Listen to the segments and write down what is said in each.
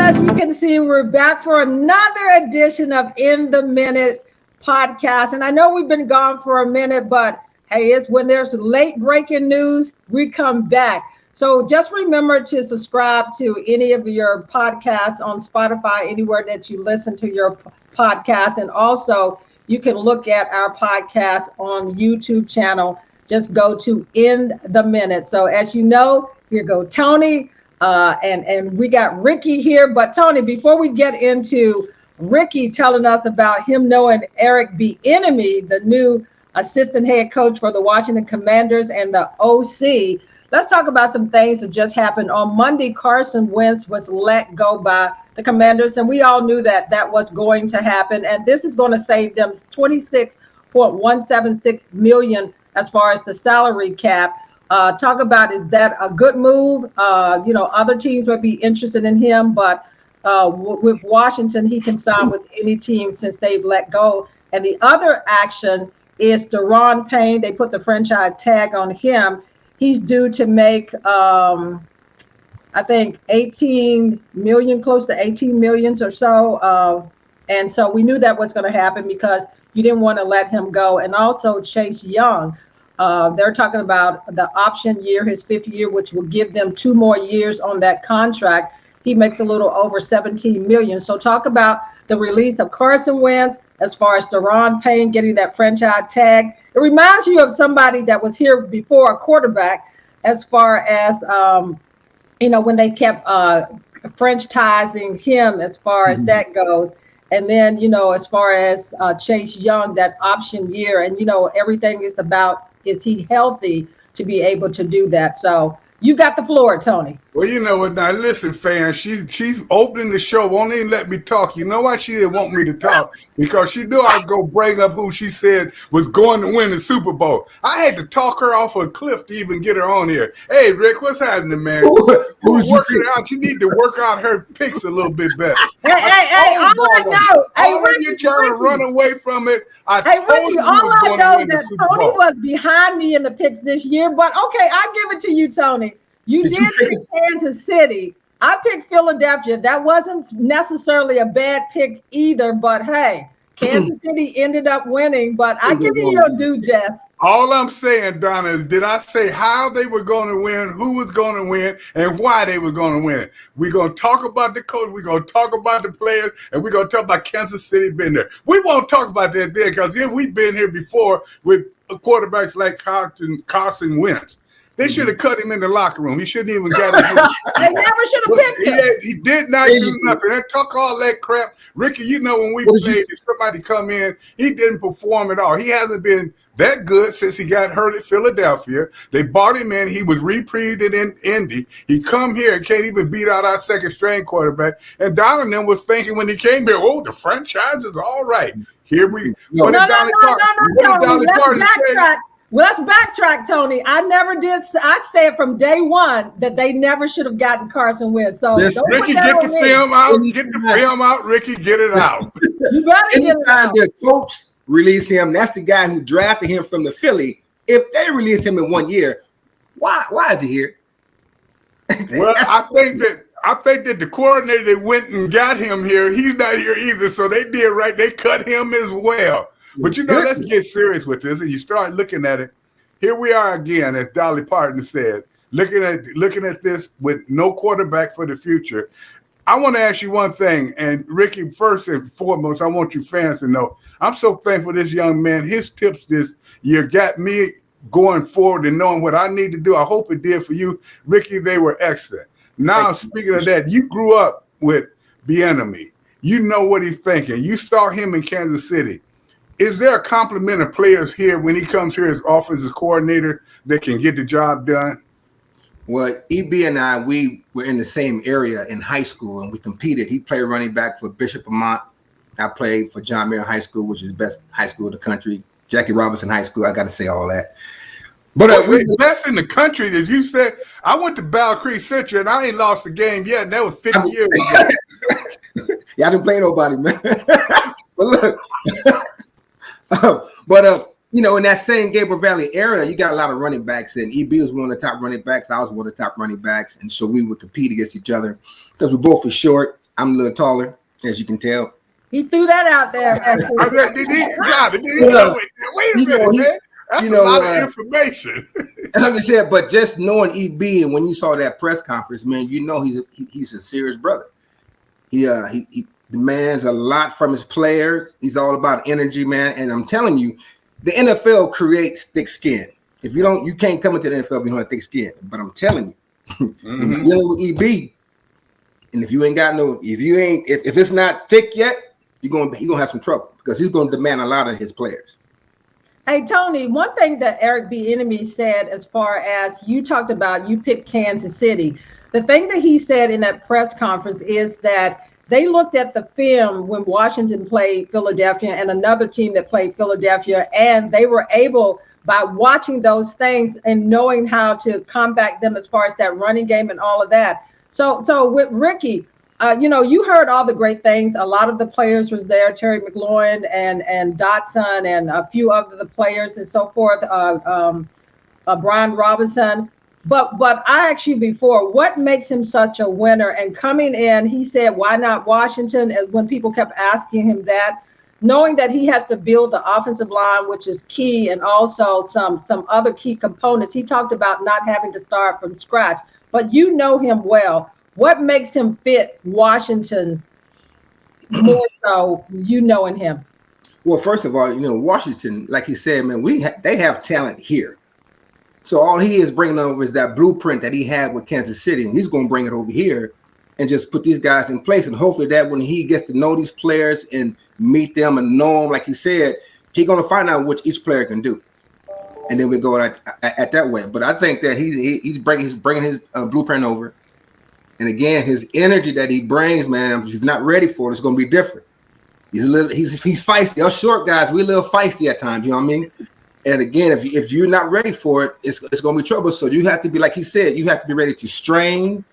as you can see, we're back for another edition of In the Minute podcast. And I know we've been gone for a minute, but hey, it's when there's late breaking news, we come back. So just remember to subscribe to any of your podcasts on Spotify, anywhere that you listen to your podcast. And also you can look at our podcast on YouTube channel. Just go to In the Minute. So as you know, here go Tony. And we got Ricky here. But Tony, before we get into Ricky telling us about him knowing Eric Bieniemy, the new assistant head coach for the Washington Commanders and the OC, let's talk about some things that just happened. On Monday, Carson Wentz was let go by the Commanders, and we all knew that that was going to happen. And this is going to save them $26.176 million as far as the salary cap. Talk about, is that a good move? Other teams would be interested in him, but with Washington, he can sign with any team since they've let go. And the other action is Deron Payne. They put the franchise tag on him. He's due to make, I think, 18 million, close to 18 millions or so. And so we knew that was going to happen because you didn't want to let him go. And also Chase Young. They're talking about the option year, his fifth year, which will give them 2 more years on that contract. He makes a little over 17 million. So talk about the release of Carson Wentz as far as Deron Payne getting that franchise tag. It reminds you of somebody that was here before, a quarterback, as far as, when they kept franchising him as far as that goes. And then, as far as Chase Young, that option year, and, everything is about, is he healthy to be able to do that? So you got the floor, Tony. Well, you know what? Now, listen, fans, she's opening the show. Won't even let me talk. You know why she didn't want me to talk? Because she knew I was going to bring up who she said was going to win the Super Bowl. I had to talk her off a cliff to even get her on here. Hey, Rick, what's happening, man? Who's working out? You need to work out her picks a little bit better. Hey, all I know. All you're trying to run away from it. All I know is that Tony was behind me in the picks this year. But, okay, I'll give it to you, Tony. You did pick Kansas City. I picked Philadelphia. That wasn't necessarily a bad pick either, but hey, Kansas City ended up winning. But I give you your due, Jess. All I'm saying, Donna, is did I say how they were going to win, who was going to win, and why they were going to win? We're going to talk about the coach. We're going to talk about the players, and we're going to talk about Kansas City being there. We won't talk about that there because we've been here before with quarterbacks like Carson Wentz. They should have cut him in the locker room. He shouldn't even got it. They never should have picked him. He did not do nothing. They talk all that crap. Ricky, when we played, if somebody come in, he didn't perform at all. He hasn't been that good since he got hurt at Philadelphia. They bought him in. He was reprieved in Indy. He come here and can't even beat out our second-string quarterback. And Donna was thinking when he came here, the franchise is all right. Here we go. Well, let's backtrack, Tony. I never did. I said from day one that they never should have gotten Carson Wentz. So Ricky, get the film out. Get the film out, Ricky. Get it out. You better get it out. The coach release him. That's the guy who drafted him from the Philly. If they released him in 1 year, why is he here? Well, I think that the coordinator that went and got him here, he's not here either. So they did right. They cut him as well. But let's get serious with this, and you start looking at it. Here we are again, as Dolly Parton said, looking at this with no quarterback for the future. I want to ask you one thing, and Ricky, first and foremost, I want you fans to know, I'm so thankful for this young man. His tips this year got me going forward and knowing what I need to do. I hope it did for you. Ricky, they were excellent. Now, speaking of that, you grew up with Bieniemy. You know what he's thinking. You saw him in Kansas City. Is there a complement of players here when he comes here as offensive coordinator that can get the job done? Well, EB and I, we were in the same area in high school, and we competed. He played running back for Bishop Vermont. I played for John Mayer High School, which is the best high school in the country. Jackie Robinson High School. I got to say all that. But best in the country, as you said. I went to Battle Creek Central, and I ain't lost a game yet, and that was 50 years ago. Yeah, I didn't play nobody, man. But look. In that same Gabriel Valley area, you got a lot of running backs, and EB was one of the top running backs. I was one of the top running backs, and so we would compete against each other because we both were short. I'm a little taller, as you can tell. He threw that out there. I said, did he wait a minute, man. That's a lot of information. I'm just saying, but just knowing EB, and when you saw that press conference, man, you know he's a serious brother. He demands a lot from his players. He's all about energy, man. And I'm telling you, the NFL creates thick skin. If you can't come into the NFL if you don't have thick skin. But I'm telling you, dealing with EB, and if it's not thick yet, you're gonna have some trouble because he's gonna demand a lot of his players. Hey, Tony, one thing that Eric Bieniemy said, as far as you talked about, you picked Kansas City. The thing that he said in that press conference is that they looked at the film when Washington played Philadelphia and another team that played Philadelphia, and they were able, by watching those things and knowing how to combat them as far as that running game and all of that. So with Ricky, you heard all the great things. A lot of the players was there, Terry McLaurin and Dotson and a few of the players and so forth, Brian Robinson. But I asked you before, what makes him such a winner? And coming in, he said, why not Washington? And when people kept asking him that, knowing that he has to build the offensive line, which is key, and also some other key components. He talked about not having to start from scratch, but you know him well. What makes him fit Washington more so, knowing him? Well, first of all, Washington, like you said, man, they have talent here. So all he is bringing over is that blueprint that he had with Kansas City, and he's going to bring it over here and just put these guys in place. And hopefully that when he gets to know these players and meet them and know them, like he said, he's going to find out what each player can do. And then we go at that way. But I think that he's bringing his blueprint over. And again, his energy that he brings, man, if he's not ready for it, it's going to be different. He's feisty. Us short guys, we're a little feisty at times, you know what I mean? And again, if you're not ready for it, it's going to be trouble. So you have to be, like he said, you have to be ready to strain.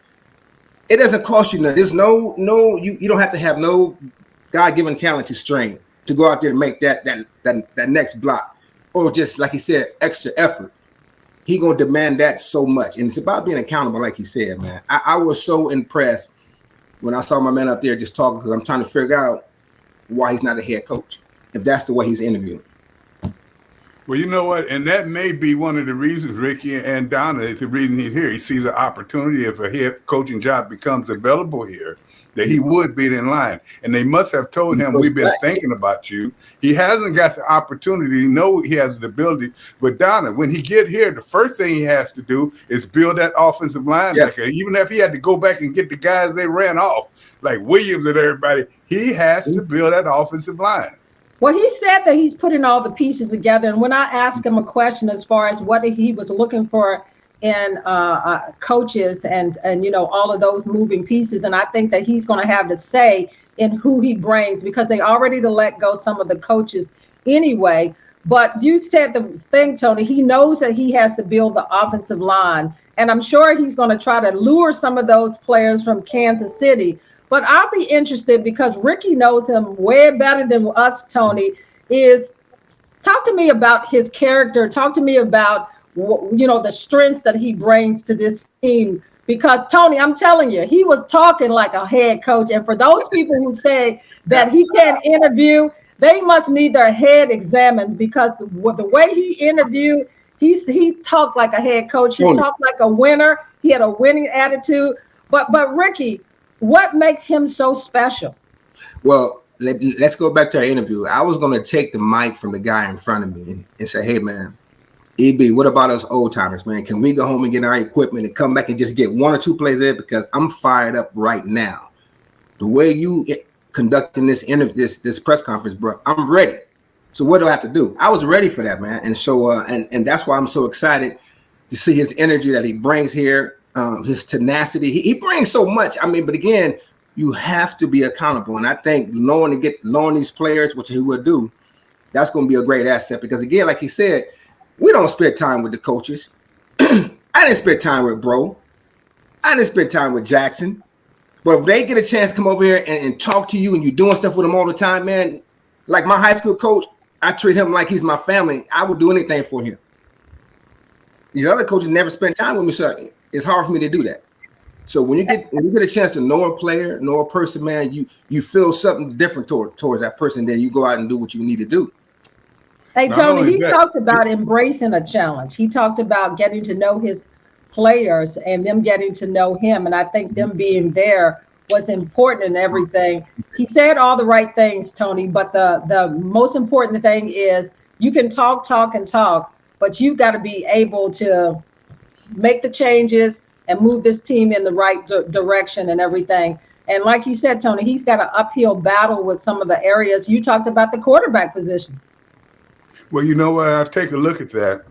It doesn't cost you nothing. There's you don't have to have no God-given talent to strain, to go out there and make that next block. Or just, like he said, extra effort. He gonna demand that so much, and it's about being accountable, like you said, man. I was so impressed when I saw my man up there just talking, because I'm trying to figure out why he's not a head coach, if that's the way he's interviewing. Well, you know what, and that may be one of the reasons, Ricky and Donna, is the reason he's here. He sees an opportunity if a head coaching job becomes available here, that he would be in line. And they must have told him, we've been thinking about you. He hasn't got the opportunity. He knows he has the ability. But Donna, when he get here, the first thing he has to do is build that offensive line back there. Even if he had to go back and get the guys they ran off, like Williams and everybody, he has to build that offensive line. Well, he said that he's putting all the pieces together. And when I asked him a question as far as what he was looking for in coaches and all of those moving pieces, and I think that he's going to have to say in who he brings, because they already let go some of the coaches anyway. But you said the thing, Tony, he knows that he has to build the offensive line, and I'm sure he's going to try to lure some of those players from Kansas City. But I'll be interested, because Ricky knows him way better than us, Tony, is talk to me about his character. Talk to me about the strengths that he brings to this team, because Tony, I'm telling you, he was talking like a head coach. And for those people who say that he can't interview, they must need their head examined, because the way he interviewed, he talked like a head coach. He talked like a winner. He had a winning attitude. But Ricky, what makes him so special? Well, let's go back to our interview. I was going to take the mic from the guy in front of me and say, hey, man, EB, what about us old timers, man? Can we go home and get our equipment and come back and just get one or two plays there? Because I'm fired up right now. The way you conducting this press conference, bro, I'm ready. So what do I have to do? I was ready for that, man. And so and that's why I'm so excited to see his energy that he brings here, his tenacity. He brings so much. I mean, but again, you have to be accountable. And I think knowing these players, which he will do, that's going to be a great asset. Because again, like he said, we don't spend time with the coaches. I didn't spend time with Bro. I didn't spend time with Jackson. But if they get a chance to come over here and talk to you and you're doing stuff with them all the time, man, like my high school coach, I treat him like he's my family. I would do anything for him. These other coaches never spend time with me, so it's hard for me to do that. So when you get a chance to know a player, know a person, man, you feel something different towards that person. Then you go out and do what you need to do. Hey, Tony, he talked about embracing a challenge. He talked about getting to know his players and them getting to know him. And I think them being there was important in everything. He said all the right things, Tony, but the most important thing is you can talk, but you got to be able to make the changes and move this team in the right direction and everything. And like you said, Tony, he's got an uphill battle with some of the areas. You talked about the quarterback position. Well, you know what? I'll take a look at that.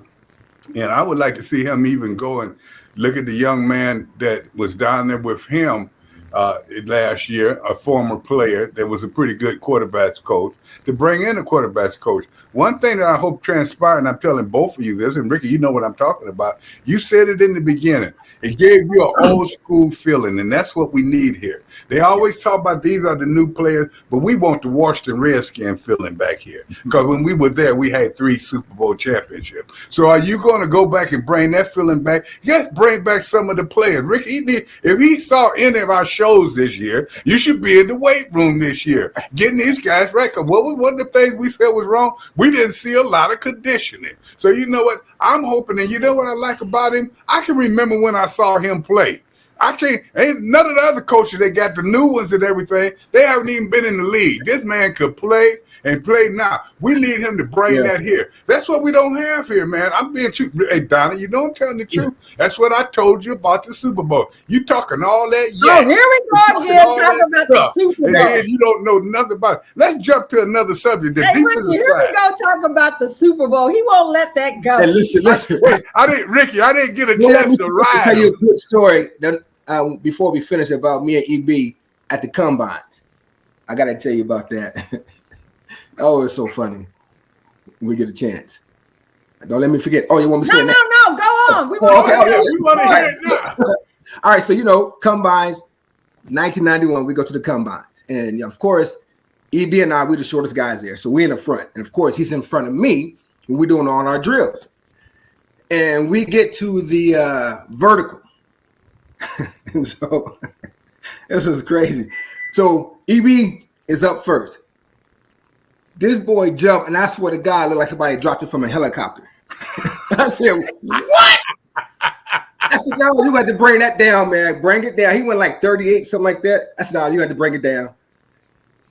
And I would like to see him even go and look at the young man that was down there with him last year, a former player that was a pretty good quarterbacks coach, to bring in a quarterbacks coach. One thing that I hope transpired, and I'm telling both of you this, and Ricky, you know what I'm talking about. You said it in the beginning. It gave you an old school feeling, and that's what we need here. They always talk about these are the new players, but we want the Washington Redskins feeling back here. Because when we were there, we had 3 Super Bowl championships. So are you going to go back and bring that feeling back? Yes, bring back some of the players. Ricky, if he saw any of our shows this year, you should be in the weight room this year, getting these guys right. Because what was one of the things we said was wrong? We didn't see a lot of conditioning. So you know what? I'm hoping, and you know what I like about him? I can remember when I saw him play. Ain't none of the other coaches, they got the new ones and everything. They haven't even been in the league. This man could play and play now. We need him to bring that here. That's what we don't have here, man. I'm being true. Hey, Donna, you know I'm telling the truth. That's what I told you about the Super Bowl. You talking all that Oh, here we go again, talking about the Super Bowl. And you don't know nothing about it. Let's jump to another subject. Hey, Ricky, here we go talk about the Super Bowl. He won't let that go. Hey, listen. I didn't get a chance to ride. I'll tell you a good story before we finish about me and EB at the Combine. I got to tell you about that. Oh, it's so funny. We get a chance. Don't let me forget. Oh, you want me to say that? No, go on. We want to hear it now. All right, so, Combines, 1991, we go to the Combines. And, of course, EB and I, we're the shortest guys there. So we're in the front. And, of course, he's in front of me when we're doing all our drills. And we get to the vertical. And so this is crazy. So EB is up first. This boy jumped, and I swear to God, looked like somebody dropped it from a helicopter. I said, what? I said, no, you got to bring that down, man. Bring it down. He went like 38, something like that. I said, no, you got to bring it down.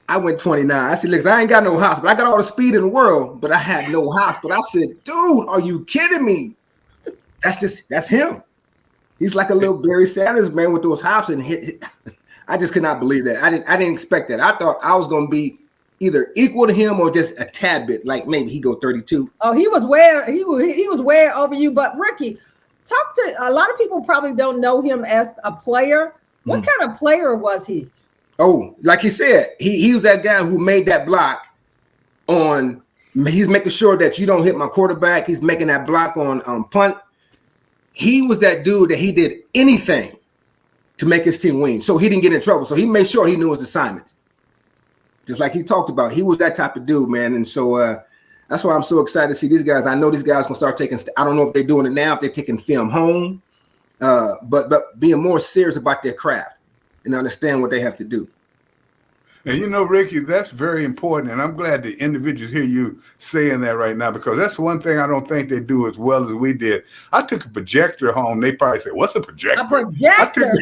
I went 29. I said, listen, I ain't got no hospital. I got all the speed in the world, but I had no hospital. I said, dude, are you kidding me? That's him. He's like a little Barry Sanders, man, with those hops and hit. I just could not believe that. I didn't expect that. I thought I was going to be either equal to him or just a tad bit, like maybe he go 32. Oh, he was way over you. But Ricky, talk to a lot of people probably don't know him as a player. What kind of player was he? Oh, like you said, he was that guy who made that block on. He's making sure that you don't hit my quarterback. He's making that block on punt. He was that dude that he did anything to make his team win. So he didn't get in trouble. So he made sure he knew his assignments. Just like he talked about. He was that type of dude, man. And so that's why I'm so excited to see these guys. I know these guys going to start taking – I don't know if they're doing it now, if they're taking film home, but being more serious about their craft and understand what they have to do. And Ricky, that's very important. And I'm glad the individuals hear you saying that right now, because that's one thing I don't think they do as well as we did. I took a projector home. They probably said, what's a projector? A projector.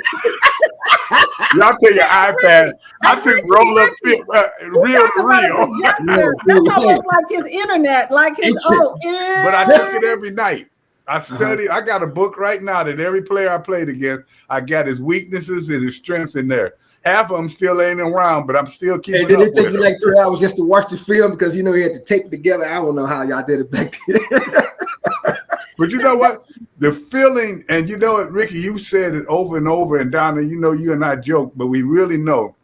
Y'all take your iPad. I took roll up reel to reel. That's almost like his internet, like his But I took it every night. I studied. I got a book right now that every player I played against, I got his weaknesses and his strengths in there. Half of them still ain't around, but I'm still keeping up with it. Did it take you like 3 hours just to watch the film because he had to tape it together? I don't know how y'all did it back then. But you know what? The feeling, and you know what, Ricky, you said it over and over, and Donna, you and I joke, but we really know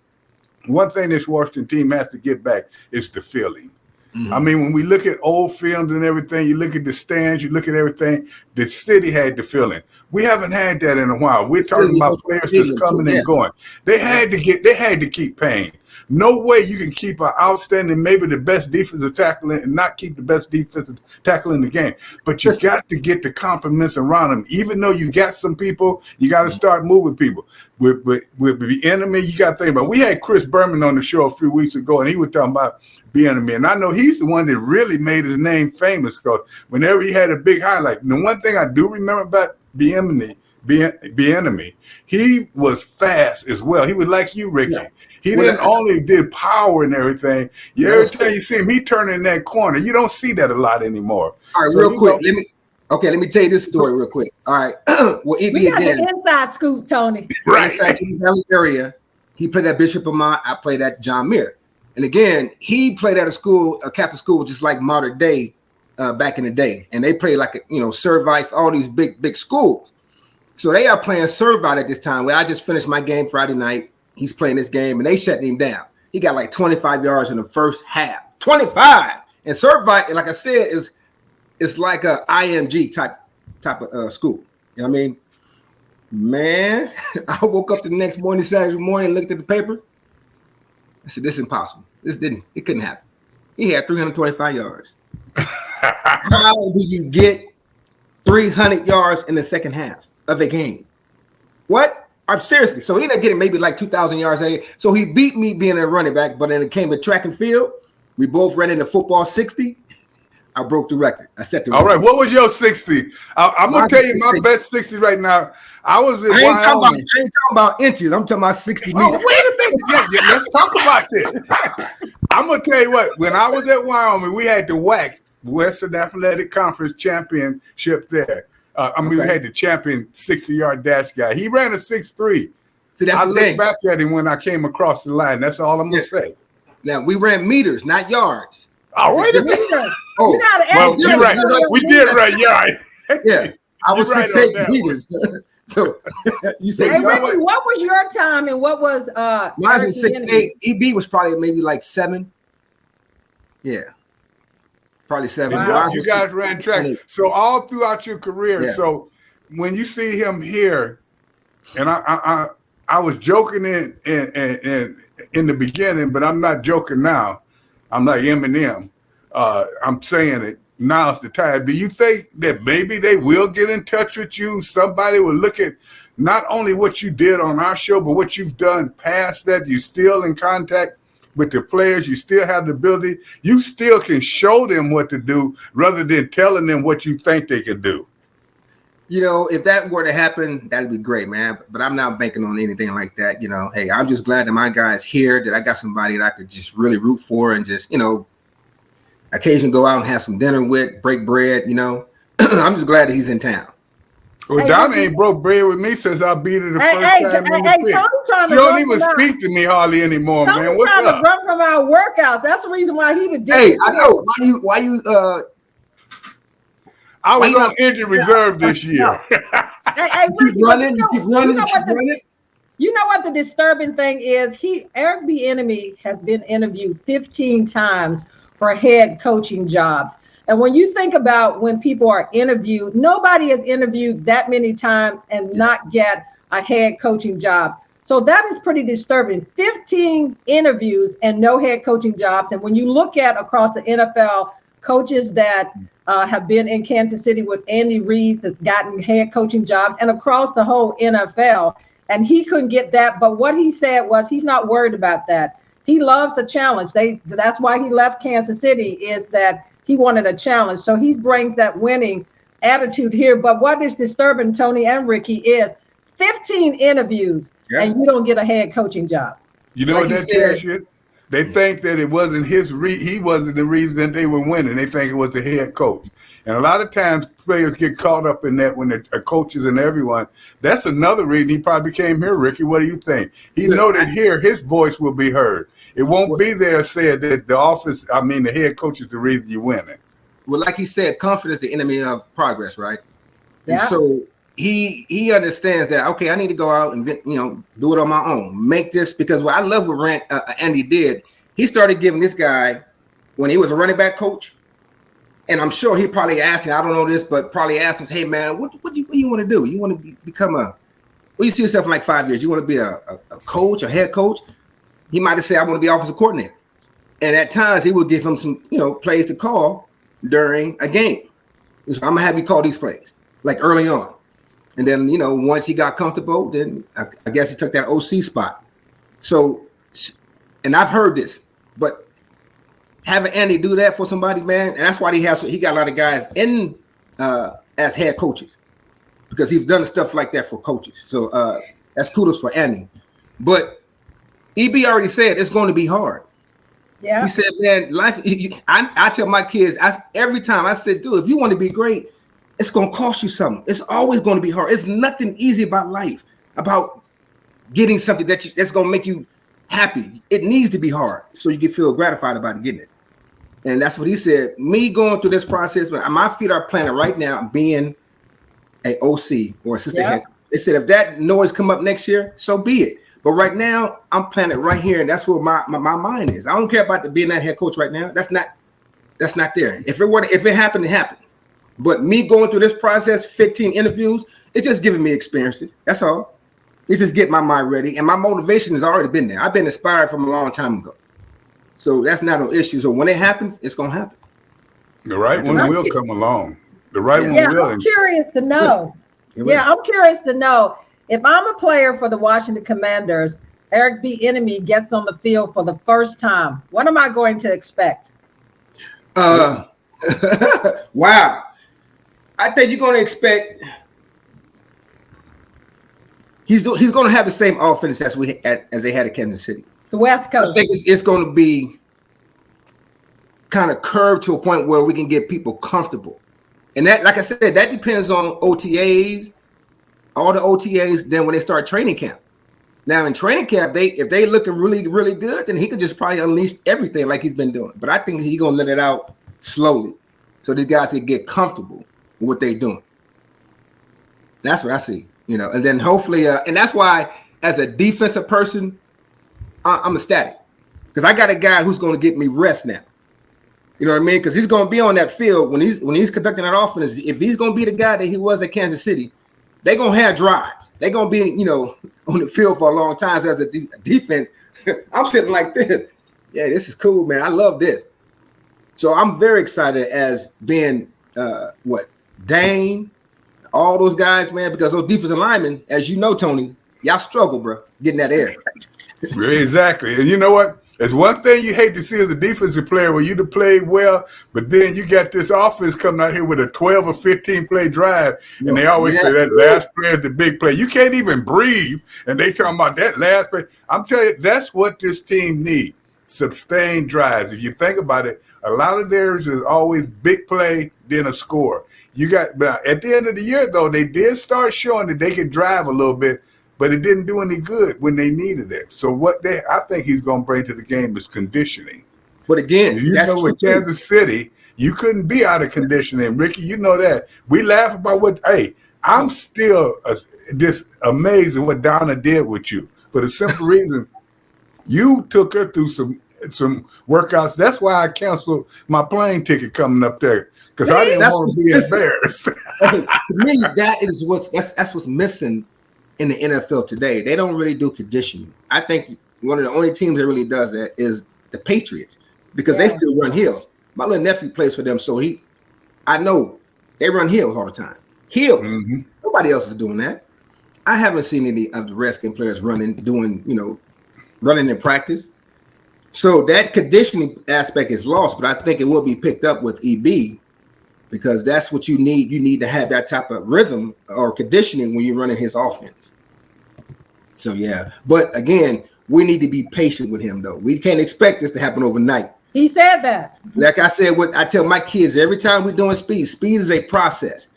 one thing this Washington team has to get back is the feeling. Mm-hmm. I mean, when we look at old films and everything, you look at the stands, you look at everything, the city had the feeling. We haven't had that in a while. We're talking about players that's coming and going. They had to keep paying. No way you can keep an outstanding, maybe the best defensive tackle and not keep the best defensive tackle in the game. But you got to get the compliments around him. Even though you got some people, you got to start moving people. With the enemy, you got to think about. We had Chris Berman on the show a few weeks ago, and he was talking about Bieniemy, and I know he's the one that really made his name famous because whenever he had a big highlight. And the one thing I do remember about Bieniemy, he was fast as well. He was like you, Ricky. Yeah. He didn't only did power and everything. Every time you see him, he turned in that corner. You don't see that a lot anymore. All right, so real quick. Let me tell you this story real quick. All right. Well, we got the inside scoop, Tony. Right. Inside the area. He played at Bishop Amant. I played at John Muir. And again, he played at a Catholic school, just like modern day back in the day. And they played like, Service, all these big schools. So they are playing Servite at this time. Well, I just finished my game Friday night. He's playing this game, and they shut him down. He got like 25 yards in the first half. 25! And Servite, like I said, is like a IMG type of school. You know what I mean? Man, I woke up the next morning, Saturday morning, looked at the paper. I said, this is impossible. It couldn't happen. He had 325 yards. How do you get 300 yards in the second half of a game? What? I'm seriously. So he ended up getting maybe like 2,000 yards a game. So he beat me being a running back, but then it came to track and field. We both ran into football 60. I broke the record. I set the record. All right. What was your 60? I'm going to tell you my best 60 right now. I ain't talking about inches. I'm talking about 60 meters. Oh, wait a minute. Yeah, let's talk about this. I'm going to tell you what. When I was at Wyoming, we had the WAC, Western Athletic Conference Championship there. We had the champion 60-yard dash guy. He ran a 6'3". See, I looked back at him when I came across the line. That's all I'm going to say. Now, we ran meters, not yards. Oh, wait a minute. Oh, well, you're right. We did run yards. Yeah. I was 6'8" meters. So you said, hey, Ricky, what was your time and what was mine was 6'8". EB was probably maybe like 7. Yeah. Probably 7. Wow. You guys ran track. So all throughout your career. Yeah. So when you see him here, and I was joking in the beginning, but I'm not joking now. I'm like Eminem. I'm saying it. Now's the time. Do you think that maybe they will get in touch with you? Somebody will look at not only what you did on our show, but what you've done past that. You still in contact with the players. You still have the ability. You still can show them what to do rather than telling them what you think they can do. If that were to happen, that'd be great, man. But I'm not banking on anything like that. Hey, I'm just glad that my guy's here, that I got somebody that I could just really root for and just, occasionally go out and have some dinner with, break bread, I'm just glad that he's in town. Well, hey, Donna ain't broke bread with me since I beat her the first time in the pitch. She don't even speak to me hardly anymore, man. What's up? To run from our workouts. That's the reason why he did. Hey, I know. Why you I was on injury reserve this year. Hey, Ricky, you know what the disturbing thing is? Eric Bieniemy has been interviewed 15 times for head coaching jobs. And when you think about when people are interviewed, nobody has interviewed that many times and not get a head coaching job. So that is pretty disturbing. 15 interviews and no head coaching jobs. And when you look at across the NFL, coaches that have been in Kansas City with Andy Reid that's gotten head coaching jobs and across the whole NFL, and he couldn't get that. But what he said was he's not worried about that. He loves a challenge. That's why he left Kansas City, is that he wanted a challenge. So he brings that winning attitude here. But what is disturbing, Tony and Ricky, is 15 interviews and you don't get a head coaching job. You know what that tells you? They think that it wasn't he wasn't the reason they were winning. They think it was the head coach. And a lot of times players get caught up in that when the coaches and everyone. That's another reason he probably came here, Ricky. What do you think? He know that here his voice will be heard. It won't be there said that the head coach is the reason you're winning. Well, like he said, confidence is the enemy of progress, right? Yeah. And so he understands that, okay, I need to go out and, do it on my own. Make this, because what I love what Andy did, he started giving this guy, when he was a running back coach, and I'm sure he probably asked him, I don't know this, but probably asked him, hey, man, what do you want to do? You want to become what do you see yourself in like 5 years? You want to be a coach, a head coach? he might have said, I want to be offensive coordinator. And at times he would give him some, plays to call during a game. I'm going to have you call these plays, like early on. And then, once he got comfortable, then I guess he took that OC spot. So, and I've heard this, but having Andy do that for somebody, man, and that's why he got a lot of guys in as head coaches, because he's done stuff like that for coaches. So that's kudos for Andy. But EB already said it's going to be hard. Yeah. He said, man, life. I tell my kids every time I said, dude, if you want to be great, it's going to cost you something. It's always going to be hard. It's nothing easy about life, about getting something that's going to make you happy. It needs to be hard so you can feel gratified about getting it. And that's what he said. Me going through this process, but my feet are planted right now being a OC or assistant head. They said if that noise come up next year, so be it. But right now, I'm planted right here, and that's where my mind is. I don't care about being that head coach right now. That's not there. If it happened, it happened. But me going through this process, 15 interviews, it's just giving me experiences. That's all. It's just getting my mind ready, and my motivation has already been there. I've been inspired from a long time ago. So that's not an issue. So when it happens, it's going to happen. The right one will come along. The right one will. I'm curious to know. I'm curious to know if I'm a player for the Washington Commanders, Eric Bieniemy gets on the field for the first time. What am I going to expect? Wow. I think you're going to expect he's going to have the same offense as they had at Kansas City. The West Coast. I think it's going to be kind of curved to a point where we can get people comfortable. And that, like I said, that depends on OTAs, all the OTAs, then when they start training camp. Now in training camp, if they looking really, really good, then he could just probably unleash everything like he's been doing. But I think he's going to let it out slowly so these guys can get comfortable with what they're doing. That's what I see, and then hopefully, and that's why as a defensive person, I'm ecstatic because I got a guy who's going to get me rest now. You know what I mean? Because he's going to be on that field when he's conducting that offense. If he's going to be the guy that he was at Kansas City, they're going to have drives. They're going to be, on the field for a long time. So as a defense, I'm sitting like this. Yeah, this is cool, man. I love this. So I'm very excited as being Dane, all those guys, man, because those defensive linemen, as you know, Tony, y'all struggle, bro, getting that air. Exactly. And you know what? There's one thing you hate to see as a defensive player where you'd have played well, but then you got this offense coming out here with a 12 or 15 play drive, and they always say that last play is the big play. You can't even breathe, and they talking about that last play. I'm telling you, that's what this team needs, sustained drives. If you think about it, a lot of theirs is always big play, then a score. But at the end of the year, though, they did start showing that they could drive a little bit, but it didn't do any good when they needed it. So I think he's going to bring to the game is conditioning. But again, with Kansas City, you couldn't be out of conditioning. Ricky, you know that. We laugh about I'm still just amazed at what Donna did with you for the simple reason you took her through some workouts. That's why I canceled my plane ticket coming up there because I didn't want to be embarrassed. To me, that's what's missing in the NFL today. They don't really do conditioning. I think one of the only teams that really does that is the Patriots because they still run hills. My little nephew plays for them, so I know they run hills all the time. Hills. Mm-hmm. Nobody else is doing that. I haven't seen any of the Redskins players running in practice. So that conditioning aspect is lost, but I think it will be picked up with EB because that's what you need. You need to have that type of rhythm or conditioning when you're running his offense. So, yeah. But, again, we need to be patient with him, though. We can't expect this to happen overnight. He said that. Like I said, what I tell my kids every time we're doing speed is a process.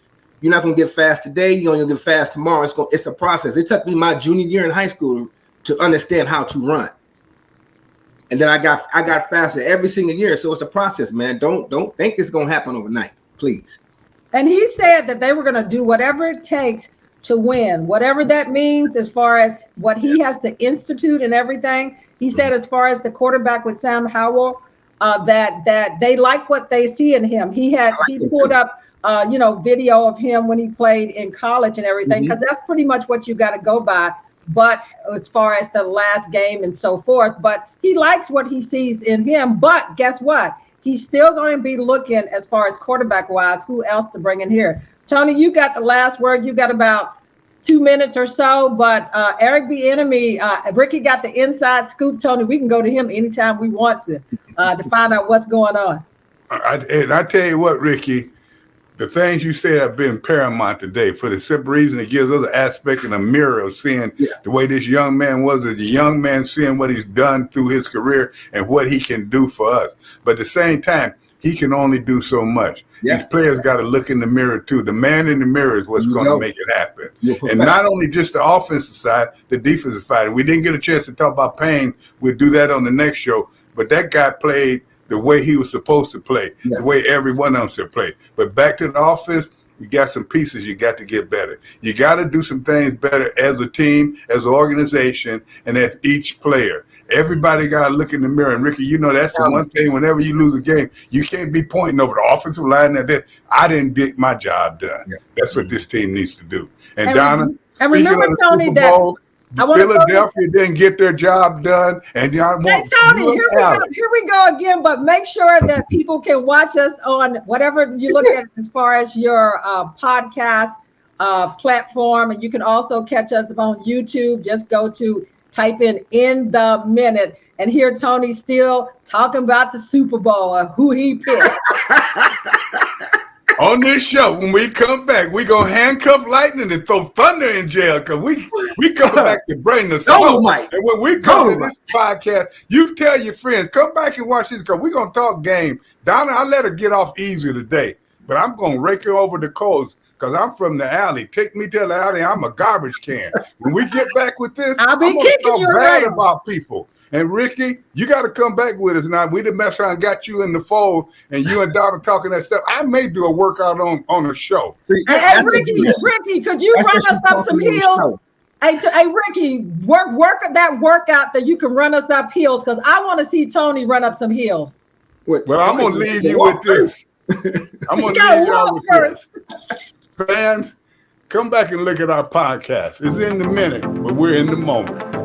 You're not going to get fast today. You're going to get fast tomorrow. It's a process. It took me my junior year in high school to understand how to run. And then I got faster every single year. So it's a process, man. Don't think it's going to happen overnight. Please. And he said that they were going to do whatever it takes to win, whatever that means as far as what he has to institute and everything. He said as far as the quarterback with Sam Howell, that they like what they see in him. He pulled up, video of him when he played in college and everything, because that's pretty much what you got to go by. but as far as the last game and so forth, but he likes what he sees in him. But guess what? He's still going to be looking as far as quarterback wise, who else to bring in here. Tony, you got the last word. You got about 2 minutes or so, but Eric Bieniemy, Ricky got the inside scoop. Tony, we can go to him anytime we want to find out what's going on. And I tell you what, Ricky, the things you said have been paramount today for the simple reason it gives us an aspect and a mirror of seeing the way this young man was, as a young man seeing what he's done through his career and what he can do for us. But at the same time, he can only do so much. Yeah. These players got to look in the mirror too. The man in the mirror is what's going to make it happen. And not only just the offensive side, the defensive side. And we didn't get a chance to talk about Payne. We'll do that on the next show. But that guy played the way he was supposed to play, the way every one of them should play. But back to the offense, you got some pieces you got to get better. You got to do some things better as a team, as an organization, and as each player. Everybody got to look in the mirror. And, Ricky, you know that's the one thing whenever you lose a game, you can't be pointing over the offensive line that I didn't get my job done. Yeah. That's what this team needs to do. And Donna, and remember, Tony, Bowl, Philadelphia didn't get their job done. And Tony, here we go again. But make sure that people can watch us on whatever you look at as far as your podcast platform. And you can also catch us on YouTube. Just go to type in the minute and hear Tony still talking about the Super Bowl or who he picked. On this show, when we come back, we're going to handcuff lightning and throw thunder in jail because we come back to bring the smoke. And when we come to this podcast, you tell your friends, come back and watch this because we're going to talk game. Donna, I let her get off easy today, but I'm going to rake her over the coals because I'm from the alley. Take me to the alley. I'm a garbage can. When we get back with this, I'm going to talk bad about people. And Ricky, you got to come back with us now. We done messed around and got you in the fold, and you and Donna talking that stuff. I may do a workout on the show. Hey, Ricky, could you run us up some heels? Hey, Ricky, work that workout that you can run us up heels because I want to see Tony run up some heels. Well, I'm going to leave you with this. I'm going to leave y'all with this. Fans, come back and look at our podcast. It's in the minute, but we're in the moment.